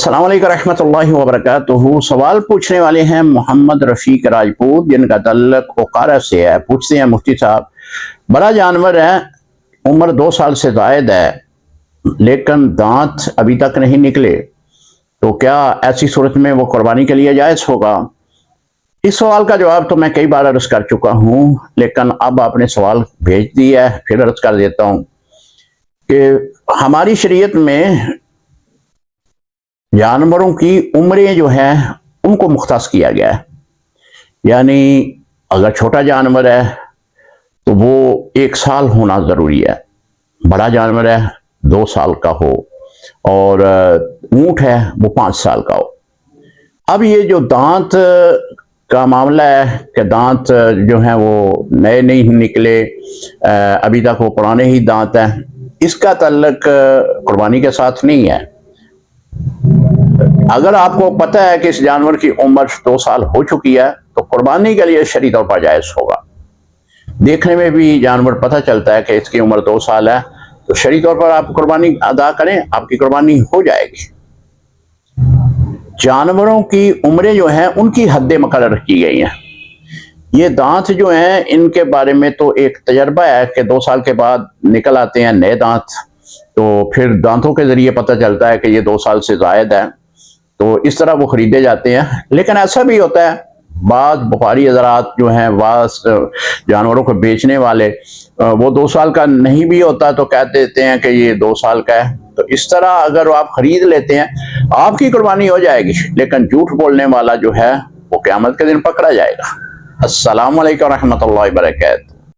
अस्सलाम वालेकुम रहमतुल्लाहि व बरकातुहू। सवाल पूछने वाले हैं मोहम्मद रफ़ीक राजपूत, जिनका तल्लुक ओकारा से है। पूछते हैं मुफ्ती साहब, बड़ा जानवर है, उम्र 2 साल से ज़ायद है, लेकिन दांत अभी तक नहीं निकले, तो क्या ऐसी सूरत में वो कुर्बानी के लिए जायज़ होगा? इस सवाल का जवाब तो मैं कई बार अर्ज़ कर चुका हूँ, लेकिन अब आपने सवाल भेज दिया है, फिर अर्ज़ कर देता हूँ कि हमारी शरीयत में जानवरों की उम्रें जो हैं उनको मुख्तस किया गया है। यानी अगर छोटा जानवर है तो वो 1 साल होना ज़रूरी है, बड़ा जानवर है 2 साल का हो, और ऊँट है वो 5 साल का हो। अब ये जो दांत का मामला है कि दांत जो हैं वो नए नहीं निकले, अभी तक वो पुराने ही दांत हैं, इसका ताल्लुक कुर्बानी के साथ नहीं है। अगर आपको पता है कि इस जानवर की उम्र 2 साल हो चुकी है तो कुर्बानी के लिए शरई तौर पर जायज़ होगा। देखने में भी जानवर पता चलता है कि इसकी उम्र 2 साल है, तो शरई तौर पर आप कुर्बानी अदा करें, आपकी कुर्बानी हो जाएगी। जानवरों की उम्रें जो हैं उनकी हद मुकर्रर की गई हैं। ये दांत जो हैं इनके बारे में तो एक तजर्बा है कि 2 साल के बाद निकल आते हैं नए दांत, तो फिर दांतों के जरिए पता चलता है कि ये 2 साल से ज़ायद है, तो इस तरह वो खरीदे जाते हैं। लेकिन ऐसा भी होता है, बाज़ बुखारी हज़रात जो हैं, बाज़ जानवरों को बेचने वाले, वो 2 साल का नहीं भी होता तो कह देते हैं कि ये 2 साल का है। तो इस तरह अगर आप खरीद लेते हैं आपकी कुर्बानी हो जाएगी, लेकिन झूठ बोलने वाला जो है वो क़यामत के दिन पकड़ा जाएगा। अस्सलामु अलैकुम रहमतुल्लाहि व बरकातुहू।